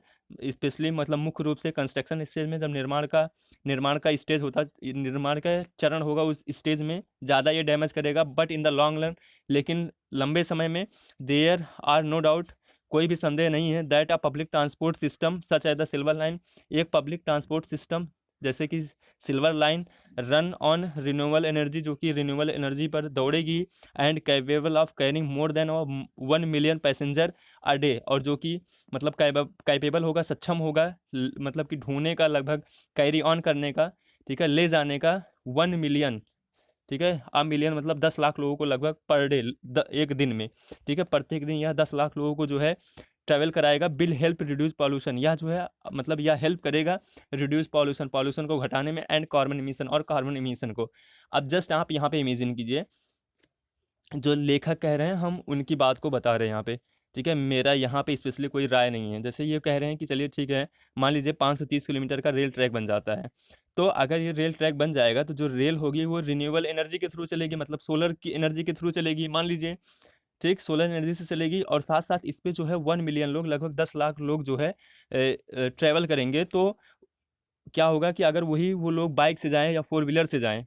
specially मतलब मुख्य रूप से कंस्ट्रक्शन स्टेज में, जब निर्माण का स्टेज होता है, निर्माण का चरण होगा, उस स्टेज में ज़्यादा ये डैमेज करेगा, but in the long run, लेकिन लंबे समय में, देयर आर नो डाउट, कोई भी संदेह नहीं है, that a public transport system such as the silver line, एक पब्लिक ट्रांसपोर्ट सिस्टम जैसे कि silver line, run on renewable energy, जो कि रिन्यूएबल एनर्जी पर दौड़ेगी, and capable of carrying more than 1 million passenger a day, और जो कि मतलब कैपेबल होगा, सक्षम होगा, मतलब कि ढोने का, लगभग कैरी ऑन करने का, ठीक है, ले जाने का 1 मिलियन, ठीक है, आ मिलियन मतलब 10 लाख लोगों को लगभग पर डे, एक दिन में, ठीक है, प्रत्येक दिन यह 10 लाख लोगों को जो है ट्रैवल कराएगा, बिल हेल्प रिड्यूस पॉल्यूशन, यह जो है मतलब यह हेल्प करेगा रिड्यूस पॉल्यूशन, पॉल्यूशन को घटाने में, एंड कार्बन इमिशन, और कार्बन इमिशन को। अब जस्ट आप यहाँ पे इमेजिन कीजिए, जो लेखक कह रहे हैं हम उनकी बात को बता रहे हैं यहाँ पे, ठीक है, मेरा यहाँ पे स्पेशली कोई राय नहीं है। जैसे ये कह रहे हैं कि चलिए ठीक है, मान लीजिए 530 किलोमीटर का रेल ट्रैक बन जाता है, तो अगर ये रेल ट्रैक बन जाएगा तो जो रेल होगी वो रिन्यूएबल एनर्जी के थ्रू चलेगी, मतलब सोलर की एनर्जी के थ्रू चलेगी, मान लीजिए, ठीक, सोलर एनर्जी से चलेगी, और साथ साथ इस पे जो है 1 मिलियन लोग, लगभग 10 लाख लोग जो है ट्रैवल करेंगे, तो क्या होगा कि अगर वही वो लोग बाइक से जाएँ या फोर व्हीलर से जाएँ,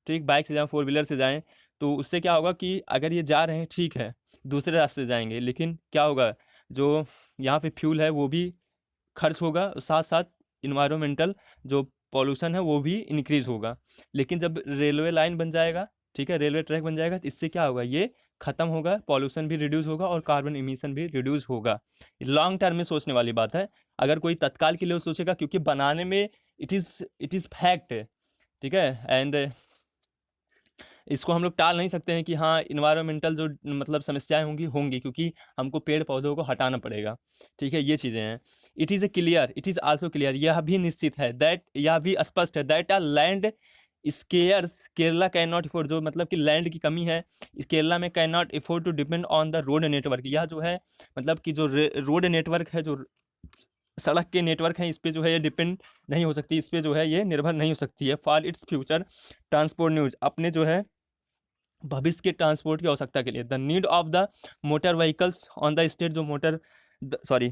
ठीक, बाइक से जाएँ, फोर व्हीलर से जाएँ, तो उससे क्या होगा कि अगर ये जा रहे हैं ठीक है, दूसरे रास्ते से जाएँगे, लेकिन क्या होगा, जो यहाँ पे फ्यूल है वो भी खर्च होगा, साथ साथ इन्वायरमेंटल जो पॉल्यूशन है वो भी इंक्रीज होगा। लेकिन जब रेलवे लाइन बन जाएगा, ठीक है, रेलवे ट्रैक बन जाएगा, तो इससे क्या होगा, ये खत्म होगा, पॉल्यूशन भी रिड्यूस होगा और कार्बन इमिशन भी रिड्यूस होगा। लॉन्ग टर्म में सोचने वाली बात है, अगर कोई तत्काल के लिए सोचेगा, क्योंकि बनाने में इट इज़ फैक्ट, ठीक है, एंड इसको हम लोग टाल नहीं सकते हैं कि हाँ इन्वायरमेंटल जो मतलब समस्याएं होंगी होंगी, क्योंकि हमको पेड़ पौधों को हटाना पड़ेगा, ठीक है, ये चीज़ें हैं। इट इज़ आल्सो क्लियर, यह भी निश्चित है, दैट यह भी स्पष्ट है, that a land scarce Kerala can not afford, जो मतलब कि लैंड की कमी है इस केरला में, can not afford to depend on the road network, यह जो है मतलब कि जो रोड नेटवर्क है, जो सड़क के नेटवर्क हैं, इस पे जो है ये डिपेंड नहीं हो सकती, इस पे जो है ये निर्भर नहीं हो सकती है, for its future transport news, अपने जो है भविष्य के ट्रांसपोर्ट की आवश्यकता के लिए, the need of the motor vehicles on the state, जो sorry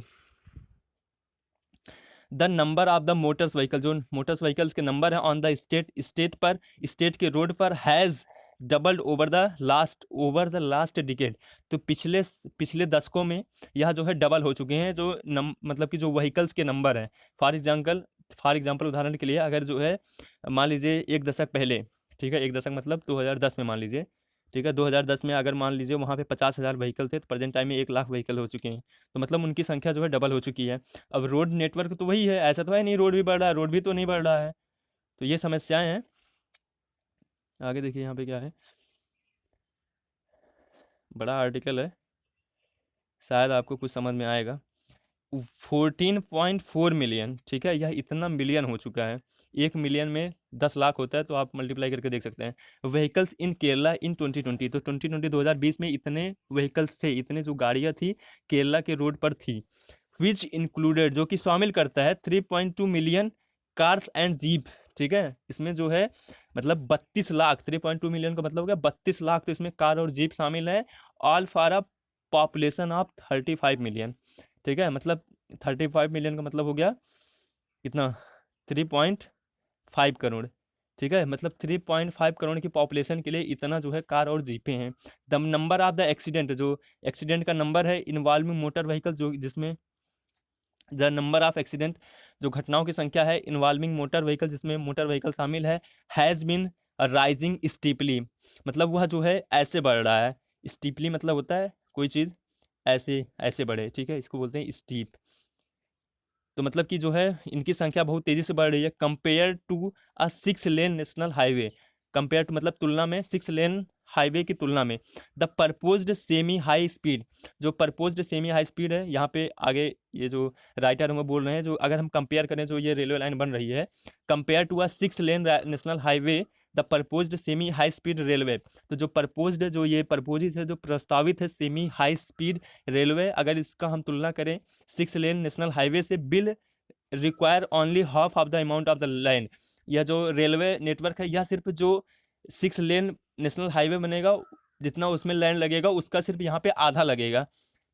the number of the motors vehicle, जो मोटर्स व्हीकल्स के नंबर है ऑन द स्टेट पर, स्टेट के रोड पर, has doubled over the last decade, तो पिछले पिछले दशकों में यह जो है डबल हो चुके हैं, जो मतलब कि जो व्हीकल्स के नंबर हैं, फॉर एग्जांपल उदाहरण के लिए, अगर जो है मान लीजिए एक दशक पहले, ठीक है, एक दशक मतलब 2010 में मान लीजिए, ठीक है, 2010 में अगर मान लीजिए वहाँ पे 50,000 व्हीकल थे, तो प्रेजेंट टाइम में 1 लाख व्हीकल हो चुके हैं, तो मतलब उनकी संख्या जो है डबल हो चुकी है। अब रोड नेटवर्क तो वही है, ऐसा तो है नहीं रोड भी बढ़ रहा है, रोड भी तो नहीं बढ़ रहा है, तो ये समस्याएं हैं। आगे देखिए यहाँ पे क्या है, बड़ा आर्टिकल है, शायद आपको कुछ समझ में आएगा। 14.4 मिलियन, ठीक है, यह इतना मिलियन हो चुका है, 1 मिलियन में 10 लाख होता है, तो आप मल्टीप्लाई करके देख सकते हैं। व्हीकल्स इन केरला इन 2020, तो 2020 में इतने व्हीकल्स थे, इतने जो गाड़ियाँ थी केरला के रोड पर थी, विच इंक्लूडेड, जो कि शामिल करता है 3.2 मिलियन कार्स एंड जीप, ठीक है, इसमें जो है मतलब 32 लाख, 3.2 मिलियन का मतलब हो गया 32 लाख, तो इसमें कार और जीप शामिल है, all for a population of 35 million, ठीक है, मतलब 35 मिलियन का मतलब हो गया कितना, 3.5 करोड़, ठीक है, मतलब 3.5 करोड़ की पॉपुलेशन के लिए इतना जो है कार और जीपें हैं। The number of the accident, जो एक्सीडेंट का नंबर है इन्वॉल्विंग मोटर व्हीकल, जो जिसमें द नंबर ऑफ एक्सीडेंट, जो घटनाओं की संख्या है इन्वॉल्विंग मोटर व्हीकल, जिसमें मोटर व्हीकल शामिल है, हैज़ बीन राइजिंग स्टीपली, मतलब वह जो है ऐसे बढ़ रहा है, स्टीपली मतलब होता है कोई चीज़ ऐसे ऐसे बढ़े, ठीक है, इसको बोलते हैं स्टीप, तो मतलब कि जो है इनकी संख्या बहुत तेज़ी से बढ़ रही है compare to a 6 lane national highway. Compare to मतलब तुलना में, 6 लेन हाईवे की तुलना में। The proposed semi high speed, जो प्रपोज्ड सेमी हाई स्पीड है, यहाँ पे आगे ये जो राइटर हमें बोल रहे हैं, जो अगर हम कंपेयर करें जो ये रेलवे लाइन बन रही है, compare to a 6 lane national highway the proposed semi high speed railway. तो जो प्रपोज्ड, जो ये प्रपोजिट है, जो प्रस्तावित है सेमी हाई स्पीड रेलवे, अगर इसका हम तुलना करें 6 लेन नेशनल हाईवे से, bill require only half of the amount of the land. यह जो रेलवे नेटवर्क है, यह सिर्फ जो 6 लेन नेशनल हाईवे बनेगा, जितना उसमें लैंड लगेगा उसका सिर्फ यहाँ पे आधा लगेगा,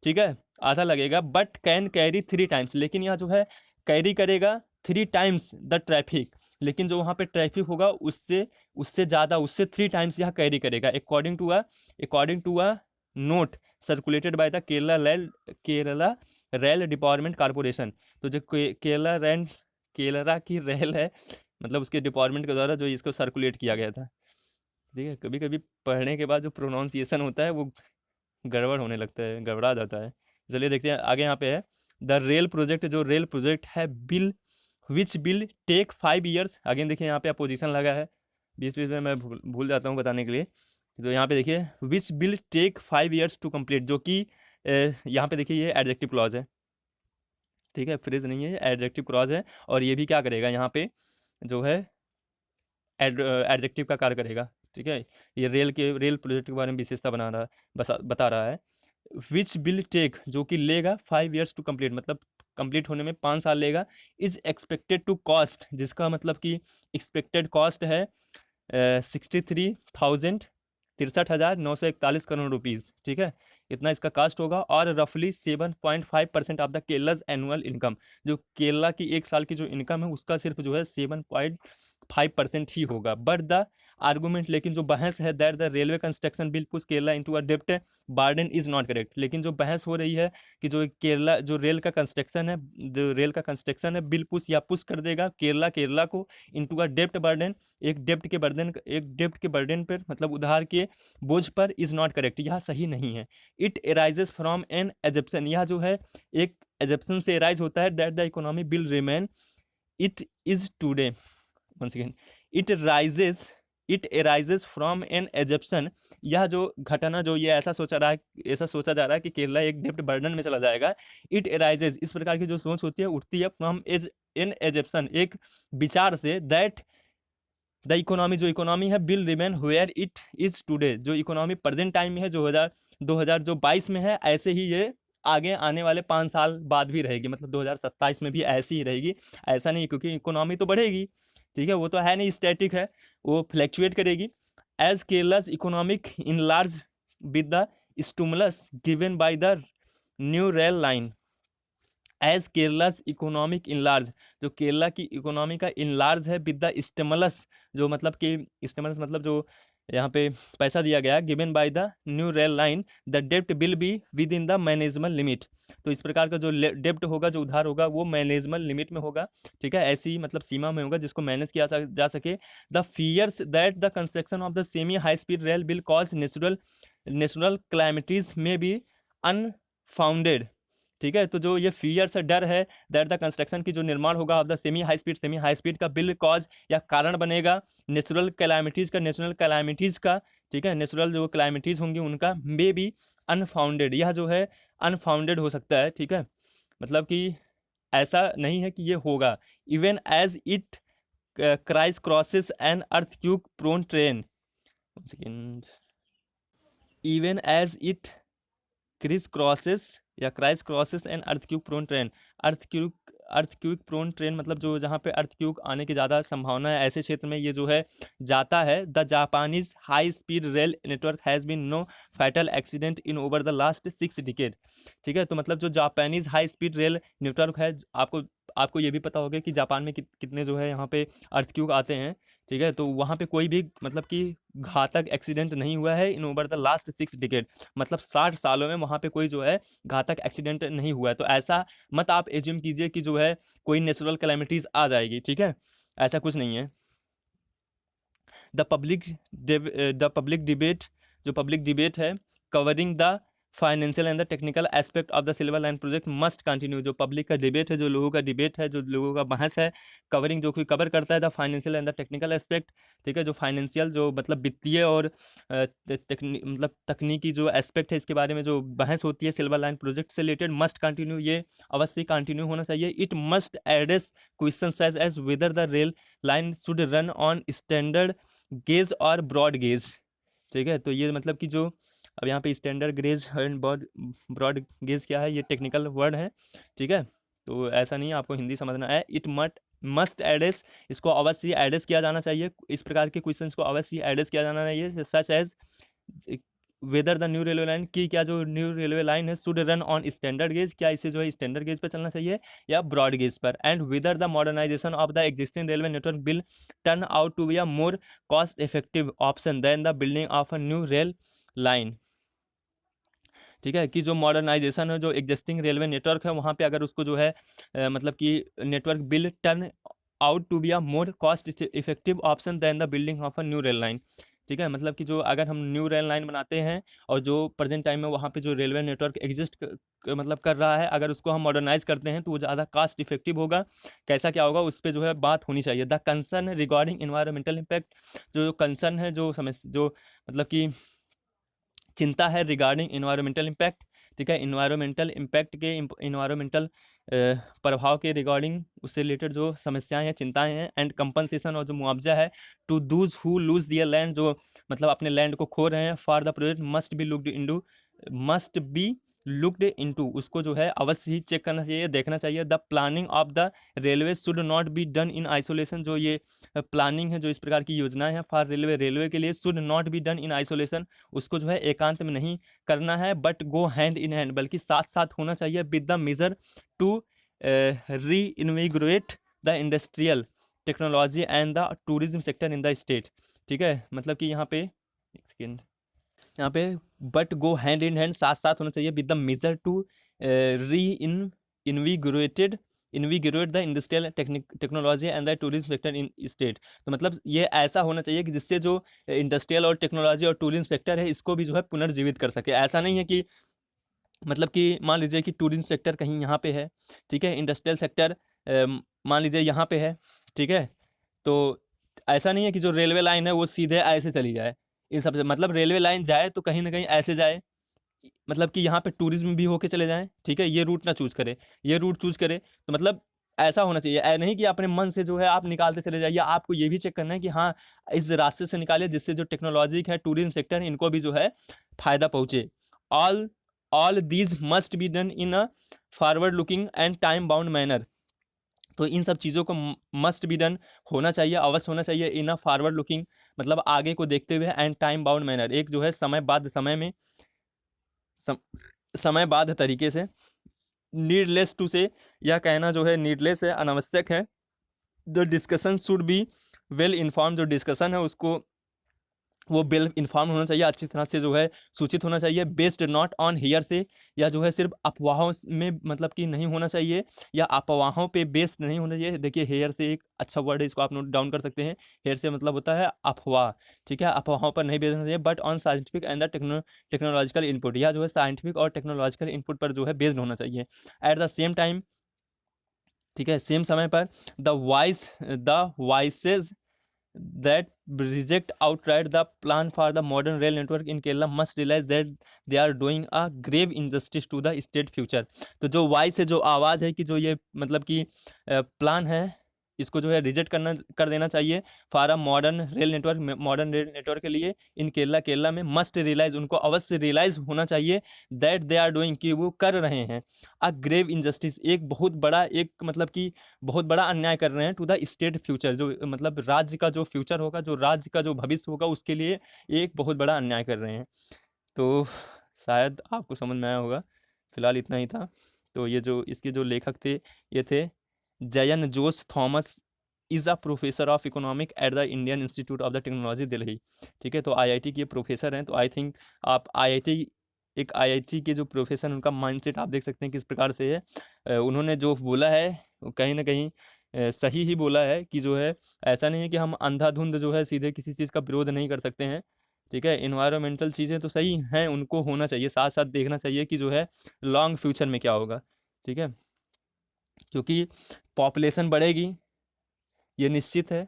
ठीक है, आधा लगेगा। बट कैन कैरी 3 टाइम्स, लेकिन यह जो है कैरी करेगा 3 टाइम्स द ट्रैफिक, लेकिन जो वहाँ पे ट्रैफिक होगा उससे उससे ज़्यादा, उससे 3 टाइम्स यह कैरी करेगा, according to a note circulated by the Kerala rail department corporation. तो जो केरला की रेल है, मतलब उसके डिपार्टमेंट के द्वारा जो इसको सर्कुलेट किया गया था। ठीक है, कभी कभी पढ़ने के बाद जो प्रोनाउंसिएशन होता है वो गड़बड़ होने लगता है, गड़बड़ा जाता है। चलिए देखते हैं आगे। यहाँ पे है द रेल प्रोजेक्ट, जो रेल प्रोजेक्ट है, will which will take 5 years. आगे देखिए यहाँ पे अपोजिशन लगा है, बीच बीच में मैं भूल जाता हूँ बताने के लिए। तो यहाँ पे देखिए which will take 5 years to complete, जो कि यहाँ पे देखिए ये एडजेक्टिव क्लॉज है, ठीक है, फ्रेज नहीं है, एडजेक्टिव क्लॉज है। और ये भी क्या करेगा, यहाँ पे जो है एडजेक्टिव का कार्य करेगा, ठीक है। ये रेल प्रोजेक्ट के बारे में विशेषता बता रहा है। विच विल टेक, जो कि लेगा 5 ईयर्स टू कंप्लीट, मतलब कंप्लीट होने में 5 साल लेगा। इज एक्सपेक्टेड टू कॉस्ट, जिसका मतलब कि एक्सपेक्टेड कॉस्ट है 63,000 63,941 करोड़ रुपीज़, ठीक है, इतना इसका कास्ट होगा। और रफली 7.5% of the Kerala's annual income, जो केरला की एक साल की जो इनकम है उसका सिर्फ जो है 7.5% ही होगा। बट द आर्गूमेंट, लेकिन जो बहस है, that the railway construction bill push Kerala into a डेब्ट बर्डन इज नॉट करेक्ट। लेकिन जो बहस हो रही है कि जो केरला जो रेल का कंस्ट्रक्शन है, बिल पुश या पुश कर देगा केरला को इनटू अ डेब्ट बर्डन, एक डेब्ट के बर्डन पर, मतलब उधार के बोझ पर, इज नॉट करेक्ट, यह सही नहीं है। It arises from an assumption, यह जो है एक एजप्शन से एराइज होता है, that the economy will remain it is today. once again it arises from an assumption, यह जो घटना, जो ये ऐसा सोचा जा रहा है कि केरला एक डेब्ट बर्डन में चला जाएगा। इट एराइजेस, इस प्रकार की जो सोच होती है, उठती है, फ्रॉम एन एजप्शन, एक विचार से, दैट द इकोनॉमी, जो इकोनॉमी है, will remain where it is today, जो इकोनॉमी प्रेजेंट टाइम में है, 2022 में है, ऐसे ही ये आगे आने वाले 5 साल बाद भी रहेगी, मतलब 2027 में भी ऐसी ही रहेगी। ऐसा नहीं, क्योंकि इकोनॉमी तो बढ़ेगी, ठीक है, वो तो है नहीं, स्टैटिक है, वो फ्लैक्चुएट करेगी। As Kerala's economic enlarge with the stimulus given by the new rail line, as Kerala's economic enlarge, जो केरला की इकोनॉमी का इनलार्ज है, विद द स्टिमुलस, जो मतलब कि स्टिमुलस मतलब जो यहाँ पे पैसा दिया गया, given by the new rail line, the डेब्ट will be within the management limit. तो इस प्रकार का जो डेब्ट होगा, जो उधार होगा, वो मैनेजमेंट लिमिट में होगा, ठीक है, ऐसी मतलब सीमा में होगा जिसको मैनेज किया जा सके। The fears that the construction of the semi high speed rail will cause natural calamities may be unfounded, ठीक है। तो जो ये फियर से डर है, दैट द कंस्ट्रक्शन की जो निर्माण होगा of the semi high speed का, बिल कॉज या कारण बनेगा नेचुरल कैलामिटीज का, ठीक है, नेचुरल जो कैलामिटीज होंगी उनका, मे बी अनफाउंडेड, यह जो है अनफाउंडेड हो सकता है, ठीक है, मतलब कि ऐसा नहीं है कि ये होगा। Even as it cries crosses an earthquake prone terrain, even as it cries crosses and earthquake prone terrain, earthquake prone terrain मतलब जो जहाँ पे अर्थक्यूक आने की ज़्यादा संभावना है, ऐसे क्षेत्र में ये जो है जाता है। The Japanese high speed rail network has been no fatal accident in over the last 6 decade, ठीक है। तो मतलब जो Japanese high speed rail network है, आपको ये भी पता होगा कि जापान में कितने जो है यहाँ पे अर्थक्यूक आते हैं, ठीक है, तो वहाँ पे कोई भी मतलब कि घातक एक्सीडेंट नहीं हुआ है इन ओवर द लास्ट 6 डिकेड, मतलब 60 सालों में वहाँ पे कोई जो है घातक एक्सीडेंट नहीं हुआ है। तो ऐसा मत आप एज्यूम कीजिए कि जो है कोई नेचुरल कैलेमिटीज आ जाएगी, ठीक है, ऐसा कुछ नहीं है। द पब्लिक डिबेट, जो पब्लिक डिबेट है, covering the financial and the technical aspect of the silver line project must continue. जो पब्लिक का डिबेट है, जो लोगों का डिबेट है, जो लोगों का बहस है, कवरिंग जो कोई कवर करता है the financial and the technical aspect, ठीक है, जो फाइनेंशियल जो मतलब वित्तीय और मतलब तकनीकी जो एस्पेक्ट है इसके बारे में जो बहस होती है सिल्वर लाइन प्रोजेक्ट से रिलेटेड, मस्ट कंटिन्यू, ये अवश्य कंटिन्यू होना चाहिए। It must address question such as whether the rail line should run on standard gauge और ब्रॉड गेज, ठीक है। तो ये मतलब कि जो अब यहाँ पे standard gauge and broad gauge क्या है, ये टेक्निकल वर्ड है, ठीक है। तो ऐसा नहीं है, आपको हिंदी समझना है। इट मस्ट एड्रेस, इसको अवश्य एड्रेस किया जाना चाहिए, इस प्रकार के क्वेश्चंस को अवश्य एड्रेस किया जाना चाहिए, such as whether the new railway line की, क्या जो न्यू रेलवे लाइन है should run on standard gauge, क्या इसे जो है स्टैंडर्ड गेज पर चलना चाहिए या ब्रॉड गेज पर, and whether the modernisation of the existing railway network will turn out to be a more cost effective option than the building of a new rail line, ठीक है। कि जो modernisation है, जो एग्जिस्टिंग रेलवे नेटवर्क है वहाँ पे अगर उसको जो है मतलब कि network will turn out to be a more cost effective option than the building of a new rail line, ठीक है। मतलब कि जो अगर हम न्यू रेल लाइन बनाते हैं और जो प्रेजेंट टाइम में वहाँ पे जो रेलवे नेटवर्क एग्जिस्ट मतलब कर रहा है, अगर उसको हम मॉडर्नाइज करते हैं तो वो ज़्यादा कास्ट इफेक्टिव होगा। कैसा क्या होगा उस पर जो है बात होनी चाहिए। The concern regarding environmental impact, जो कंसर्न है, जो समस्या, जो मतलब कि चिंता है रिगार्डिंग इन्वायरमेंटल इम्पैक्ट, ठीक है। इन्वायरमेंटल इम्पैक्ट के इन्वायरमेंटल प्रभाव के रिगार्डिंग उससे रिलेटेड जो समस्याएं हैं, चिंताएं हैं, एंड कंपनसेशन और जो मुआवजा है to those who lose their land, जो मतलब अपने लैंड को खो रहे हैं, for the project must be looked into, उसको जो है अवश्य ही चेक करना चाहिए, देखना चाहिए। The planning of the railway should not be done in isolation, जो ये प्लानिंग है, जो इस प्रकार की योजनाएं हैं फॉर रेलवे के लिए, should not be done in isolation, उसको जो है एकांत में नहीं करना है, but go hand in hand, बल्कि साथ साथ होना चाहिए with the major to reinvigorate the industrial technology and the tourism sector in the state, ठीक है। मतलब कि यहाँ पे एक सेकेंड, यहाँ पे but go hand in hand, साथ साथ होना चाहिए with the major to reinvigorated invigorate the industrial technology and the tourism sector in state. तो मतलब ये ऐसा होना चाहिए कि जिससे जो इंडस्ट्रियल और टेक्नोलॉजी और टूरिज्म सेक्टर है इसको भी जो है पुनर्जीवित कर सके। ऐसा नहीं है कि मतलब कि मान लीजिए कि टूरिज्म सेक्टर कहीं यहाँ पे है, ठीक है, इंडस्ट्रियल सेक्टर मान लीजिए यहाँ पे है, ठीक है। तो ऐसा नहीं है कि जो रेलवे लाइन है वो सीधे ऐसे चली जाए, इन सबसे मतलब रेलवे लाइन जाए तो कहीं ना कहीं ऐसे जाए, मतलब कि यहाँ पे टूरिज्म भी होके चले जाएं, ठीक है, ये रूट ना चूज करे, ये रूट चूज करे। तो मतलब ऐसा होना चाहिए, नहीं कि अपने मन से जो है आप निकालते चले जाइए, आपको ये भी चेक करना है कि हाँ इस रास्ते से निकाले जिससे जो टेक्नोलॉजी है, टूरिज्म सेक्टर है, इनको भी जो है फायदा पहुंचे। All all these must be done in a forward looking and time bound manner. तो इन सब चीज़ों को मस्ट बी डन होना चाहिए, अवश्य होना चाहिए इन अ फॉरवर्ड लुकिंग, मतलब आगे को देखते हुए, एंड टाइम बाउंड मैनर, एक जो है समयबद्ध समय में समयबद्ध तरीके से। नीडलेस टू से, यह कहना जो है नीडलेस है, अनावश्यक है। The discussion should be well inform, जो डिस्कशन है उसको वो वेल इन्फॉर्म होना चाहिए, अच्छी तरह से जो है सूचित होना चाहिए। बेस्ड नॉट ऑन हियर से, या जो है सिर्फ अफवाहों में मतलब कि नहीं होना चाहिए, या अफवाहों पे बेस्ड नहीं होना चाहिए। देखिए हेयर से एक अच्छा वर्ड है, इसको आप नोट डाउन कर सकते हैं। हेयर से मतलब होता है अफवाह, ठीक है, अफवाहों पर नहीं बेस्ड होना चाहिए, but on scientific and the technological input, या जो है साइंटिफिक और टेक्नोलॉजिकल इनपुट पर जो है बेस्ड होना चाहिए। एट द सेम टाइम, ठीक है, सेम समय पर the voices that reject outright the plan for the modern rail network in Kerala must realize that they are doing a grave injustice to the state future। तो जो voice है, जो आवाज़ है कि जो ये मतलब कि प्लान है, इसको जो है रिजेक्ट कर देना चाहिए for a modern rail network के लिए इन केरला में मस्ट रियलाइज, उनको अवश्य रियलाइज होना चाहिए दैट दे आर डूइंग, कि वो कर रहे हैं अ ग्रेव इनजस्टिस, एक बहुत बड़ा, एक मतलब कि बहुत बड़ा अन्याय कर रहे हैं टू द स्टेट फ्यूचर, जो मतलब राज्य का जो फ्यूचर होगा, जो राज्य का जो भविष्य होगा उसके लिए एक बहुत बड़ा अन्याय कर रहे हैं। तो शायद आपको समझ में आया होगा, फिलहाल इतना ही था। तो ये जो इसके जो लेखक थे ये थे Jayan Jose Thomas, is a professor of economic at the Indian institute of the technology Delhi, ठीक है। तो आईआईटी के प्रोफेसर हैं। तो आई थिंक आप आईआईटी के जो प्रोफेसर हैं उनका माइंडसेट आप देख सकते हैं किस प्रकार से है। उन्होंने जो बोला है वो कहीं ना कहीं सही ही बोला है, कि जो है ऐसा नहीं है कि हम अंधाधुंध जो है सीधे किसी चीज़ का विरोध नहीं कर सकते हैं, ठीक है। इन्वायरमेंटल चीज़ें तो सही हैं, उनको होना चाहिए, साथ साथ देखना चाहिए कि जो है लॉन्ग फ्यूचर में क्या होगा। ठीक है, क्योंकि पॉपुलेशन बढ़ेगी, ये निश्चित है।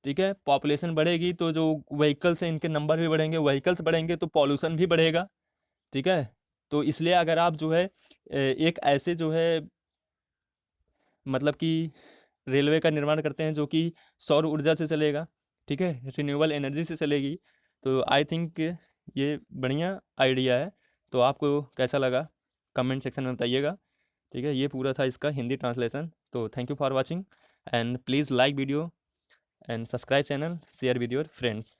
ठीक है, पॉपुलेशन बढ़ेगी तो जो व्हीकल्स हैं इनके नंबर भी बढ़ेंगे, व्हीकल्स बढ़ेंगे तो पॉल्यूशन भी बढ़ेगा। ठीक है, तो इसलिए अगर आप जो है एक ऐसे जो है मतलब कि रेलवे का निर्माण करते हैं जो कि सौर ऊर्जा से चलेगा, ठीक है, रिन्यूएबल एनर्जी से चलेगी, तो आई थिंक ये बढ़िया आइडिया है। तो आपको कैसा लगा कमेंट सेक्शन में बताइएगा। ठीक है, ये पूरा था इसका हिंदी ट्रांसलेशन। तो thank you for watching and please like video and subscribe channel, share with your friends.